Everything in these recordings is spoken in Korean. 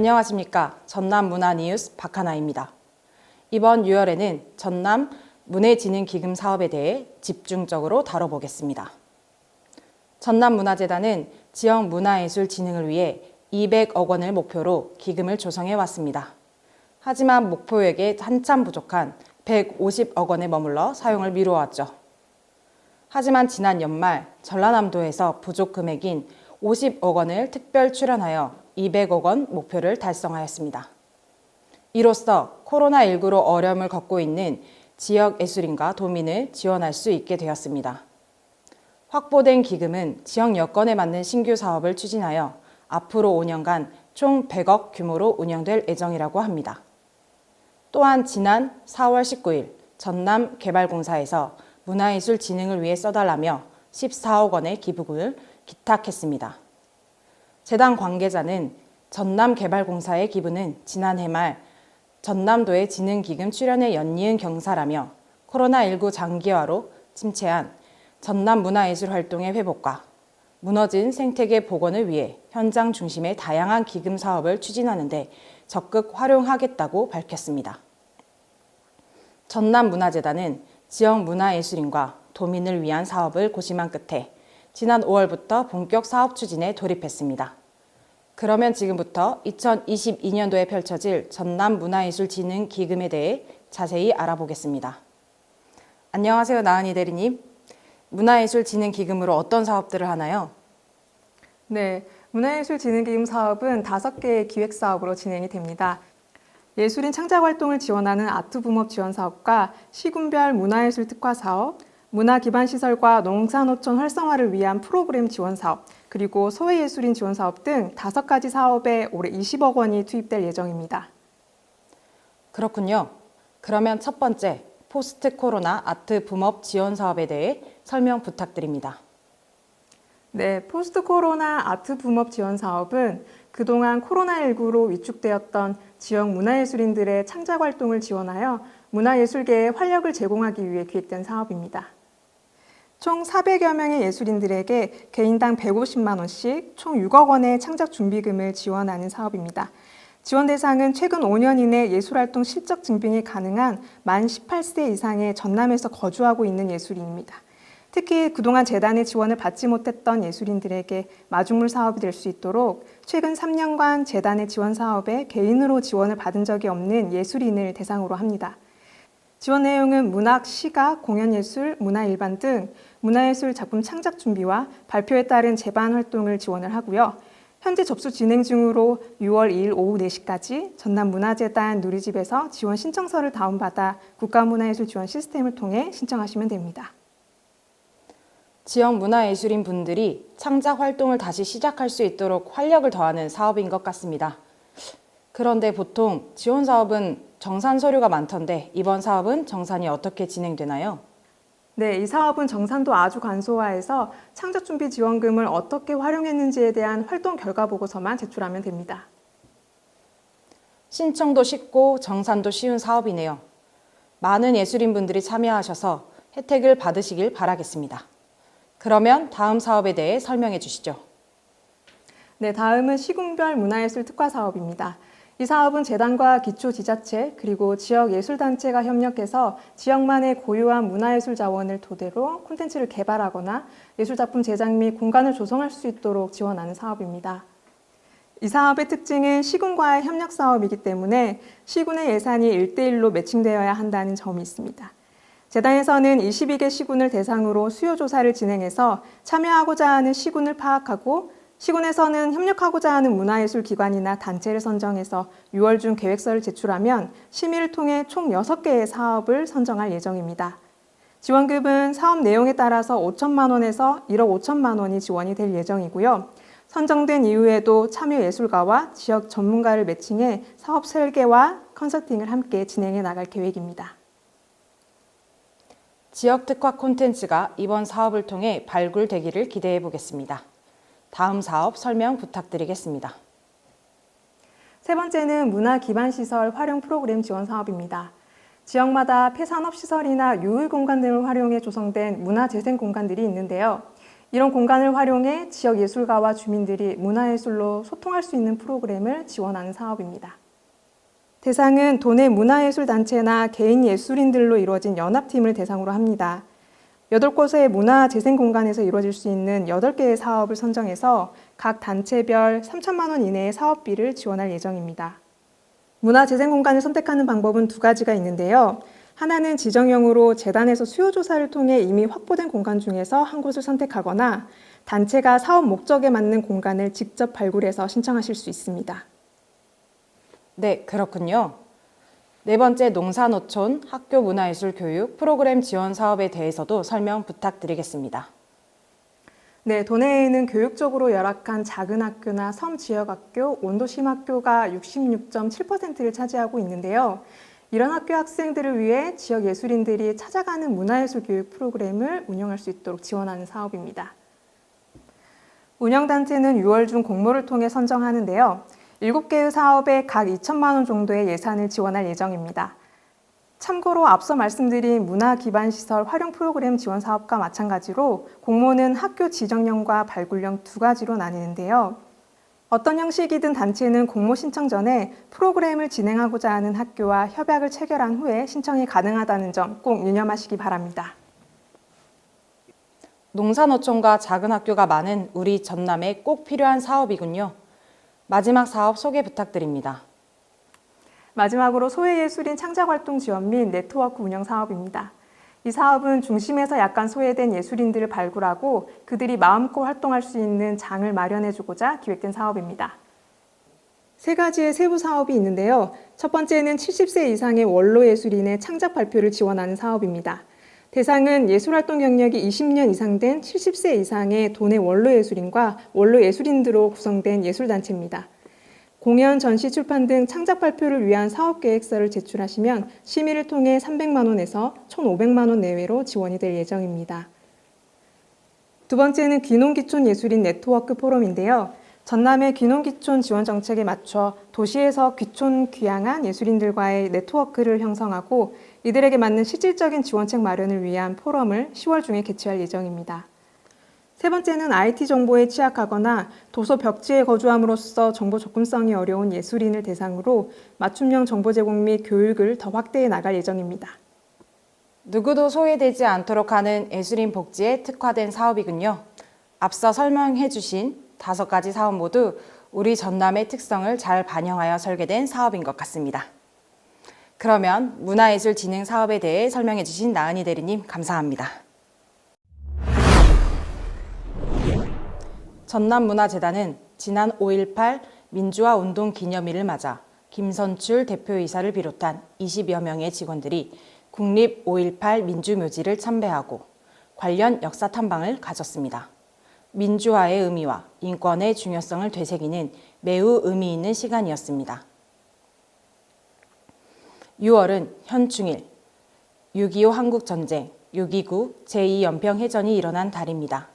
안녕하십니까. 전남 문화뉴스 박하나입니다. 이번 6월에는 전남 문해진흥기금 사업에 대해 집중적으로 다뤄보겠습니다. 전남문화재단은 지역 문화예술 진흥을 위해 200억 원을 목표로 기금을 조성해 왔습니다. 하지만 목표액에 한참 부족한 150억 원에 머물러 사용을 미루어왔죠. 하지만 지난 연말 전라남도에서 부족 금액인 50억 원을 특별 출연하여 200억 원 목표를 달성하였습니다. 이로써 코로나19로 어려움을 겪고 있는 지역 예술인과 도민을 지원할 수 있게 되었습니다. 확보된 기금은 지역 여건에 맞는 신규 사업을 추진하여 앞으로 5년간 총 100억 규모로 운영될 예정이라고 합니다. 또한 지난 4월 19일 전남개발공사에서 문화예술 진흥을 위해 써달라며 14억 원의 기부금을 기탁했습니다. 재단 관계자는 전남개발공사의 기부는 지난해 말 전남도의 진흥기금 출연에 연이은 경사라며 코로나19 장기화로 침체한 전남 문화예술 활동의 회복과 무너진 생태계 복원을 위해 현장 중심의 다양한 기금 사업을 추진하는 데 적극 활용하겠다고 밝혔습니다. 전남문화재단은 지역 문화예술인과 도민을 위한 사업을 고심한 끝에 지난 5월부터 본격 사업 추진에 돌입했습니다. 그러면 지금부터 2022년도에 펼쳐질 전남문화예술진흥기금에 대해 자세히 알아보겠습니다. 안녕하세요, 나은희 대리님. 문화예술진흥기금으로 어떤 사업들을 하나요? 네, 문화예술진흥기금 사업은 5개의 기획사업으로 진행이 됩니다. 예술인 창작활동을 지원하는 아트붐업 지원사업과 시군별 문화예술 특화사업, 문화기반시설과 농산어촌 활성화를 위한 프로그램 지원사업, 그리고 소외예술인 지원사업 등 5가지 사업에 올해 20억 원이 투입될 예정입니다. 그렇군요. 그러면 첫 번째, 포스트 코로나 아트 붐업 지원 사업에 대해 설명 부탁드립니다. 네, 포스트 코로나 아트 붐업 지원 사업은 그동안 코로나19로 위축되었던 지역 문화예술인들의 창작 활동을 지원하여 문화예술계에 활력을 제공하기 위해 기획된 사업입니다. 총 400여 명의 예술인들에게 개인당 150만 원씩 총 6억 원의 창작 준비금을 지원하는 사업입니다. 지원 대상은 최근 5년 이내 예술활동 실적 증빙이 가능한 만 18세 이상의 전남에서 거주하고 있는 예술인입니다. 특히 그동안 재단의 지원을 받지 못했던 예술인들에게 마중물 사업이 될 수 있도록 최근 3년간 재단의 지원 사업에 개인으로 지원을 받은 적이 없는 예술인을 대상으로 합니다. 지원 내용은 문학, 시각, 공연예술, 문화일반 등 문화예술 작품 창작 준비와 발표에 따른 제반 활동을 지원을 하고요. 현재 접수 진행 중으로 6월 2일 오후 4시까지 전남문화재단 누리집에서 지원 신청서를 다운받아 국가문화예술 지원 시스템을 통해 신청하시면 됩니다. 지역 문화예술인 분들이 창작 활동을 다시 시작할 수 있도록 활력을 더하는 사업인 것 같습니다. 그런데 보통 지원 사업은 정산 서류가 많던데 이번 사업은 정산이 어떻게 진행되나요? 네, 이 사업은 정산도 아주 간소화해서 창작준비 지원금을 어떻게 활용했는지에 대한 활동 결과 보고서만 제출하면 됩니다. 신청도 쉽고 정산도 쉬운 사업이네요. 많은 예술인분들이 참여하셔서 혜택을 받으시길 바라겠습니다. 그러면 다음 사업에 대해 설명해 주시죠. 네, 다음은 시군별 문화예술 특화 사업입니다. 이 사업은 재단과 기초지자체 그리고 지역예술단체가 협력해서 지역만의 고유한 문화예술 자원을 토대로 콘텐츠를 개발하거나 예술작품 제작 및 공간을 조성할 수 있도록 지원하는 사업입니다. 이 사업의 특징은 시군과의 협력 사업이기 때문에 시군의 예산이 1대1로 매칭되어야 한다는 점이 있습니다. 재단에서는 22개 시군을 대상으로 수요 조사를 진행해서 참여하고자 하는 시군을 파악하고 시군에서는 협력하고자 하는 문화예술 기관이나 단체를 선정해서 6월 중 계획서를 제출하면 심의를 통해 총 6개의 사업을 선정할 예정입니다. 지원금은 사업 내용에 따라서 5천만 원에서 1억 5천만 원이 지원이 될 예정이고요. 선정된 이후에도 참여 예술가와 지역 전문가를 매칭해 사업 설계와 컨설팅을 함께 진행해 나갈 계획입니다. 지역 특화 콘텐츠가 이번 사업을 통해 발굴되기를 기대해 보겠습니다. 다음 사업 설명 부탁드리겠습니다. 세 번째는 문화기반시설 활용 프로그램 지원 사업입니다. 지역마다 폐산업시설이나 유휴공간 등을 활용해 조성된 문화재생 공간들이 있는데요. 이런 공간을 활용해 지역 예술가와 주민들이 문화예술로 소통할 수 있는 프로그램을 지원하는 사업입니다. 대상은 도내 문화예술단체나 개인 예술인들로 이루어진 연합팀을 대상으로 합니다. 8곳의 문화재생공간에서 이루어질 수 있는 8개의 사업을 선정해서 각 단체별 3천만 원 이내의 사업비를 지원할 예정입니다. 문화재생공간을 선택하는 방법은 2가지가 있는데요. 하나는 지정형으로 재단에서 수요조사를 통해 이미 확보된 공간 중에서 한 곳을 선택하거나 단체가 사업 목적에 맞는 공간을 직접 발굴해서 신청하실 수 있습니다. 네, 그렇군요. 네 번째 농사노촌 학교 문화예술 교육 프로그램 지원 사업에 대해서도 설명 부탁드리겠습니다. 네, 도내에는 교육적으로 열악한 작은 학교나 섬 지역 학교, 원도심 학교가 66.7%를 차지하고 있는데요. 이런 학교 학생들을 위해 지역 예술인들이 찾아가는 문화예술 교육 프로그램을 운영할 수 있도록 지원하는 사업입니다. 운영단체는 6월 중 공모를 통해 선정하는데요. 7개의 사업에 각 2천만 원 정도의 예산을 지원할 예정입니다. 참고로 앞서 말씀드린 문화기반시설 활용 프로그램 지원 사업과 마찬가지로 공모는 학교 지정령과 발굴령 2가지로 나뉘는데요. 어떤 형식이든 단체는 공모 신청 전에 프로그램을 진행하고자 하는 학교와 협약을 체결한 후에 신청이 가능하다는 점 꼭 유념하시기 바랍니다. 농사노촌과 작은 학교가 많은 우리 전남에 꼭 필요한 사업이군요. 마지막 사업 소개 부탁드립니다. 마지막으로 소외예술인 창작활동 지원 및 네트워크 운영 사업입니다. 이 사업은 중심에서 약간 소외된 예술인들을 발굴하고 그들이 마음껏 활동할 수 있는 장을 마련해주고자 기획된 사업입니다. 3가지의 세부 사업이 있는데요. 첫 번째는 70세 이상의 원로 예술인의 창작 발표를 지원하는 사업입니다. 대상은 예술활동 경력이 20년 이상 된 70세 이상의 도내 원로 예술인과 원로 예술인들로 구성된 예술단체입니다. 공연, 전시, 출판 등 창작 발표를 위한 사업계획서를 제출하시면 심의를 통해 300만 원에서 1,500만 원 내외로 지원이 될 예정입니다. 두 번째는 귀농귀촌 예술인 네트워크 포럼인데요. 전남의 귀농귀촌 지원 정책에 맞춰 도시에서 귀촌 귀향한 예술인들과의 네트워크를 형성하고 이들에게 맞는 실질적인 지원책 마련을 위한 포럼을 10월 중에 개최할 예정입니다. 세 번째는 IT 정보에 취약하거나 도서 벽지에 거주함으로써 정보 접근성이 어려운 예술인을 대상으로 맞춤형 정보 제공 및 교육을 더 확대해 나갈 예정입니다. 누구도 소외되지 않도록 하는 예술인 복지에 특화된 사업이군요. 앞서 설명해 주신 5가지 사업 모두 우리 전남의 특성을 잘 반영하여 설계된 사업인 것 같습니다. 그러면 문화예술 진흥 사업에 대해 설명해 주신 나은희 대리님 감사합니다. 전남문화재단은 지난 5.18 민주화 운동 기념일을 맞아 김선출 대표이사를 비롯한 20여 명의 직원들이 국립 5.18 민주묘지를 참배하고 관련 역사 탐방을 가졌습니다. 민주화의 의미와 인권의 중요성을 되새기는 매우 의미 있는 시간이었습니다. 6월은 현충일, 6.25 한국전쟁, 6.29 제2연평해전이 일어난 달입니다.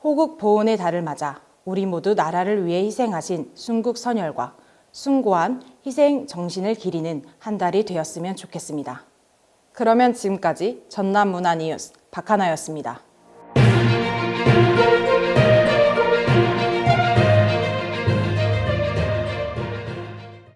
호국 보훈의 달을 맞아 우리 모두 나라를 위해 희생하신 순국 선열과 숭고한 희생 정신을 기리는 한 달이 되었으면 좋겠습니다. 그러면 지금까지 전남문화뉴스 박하나였습니다.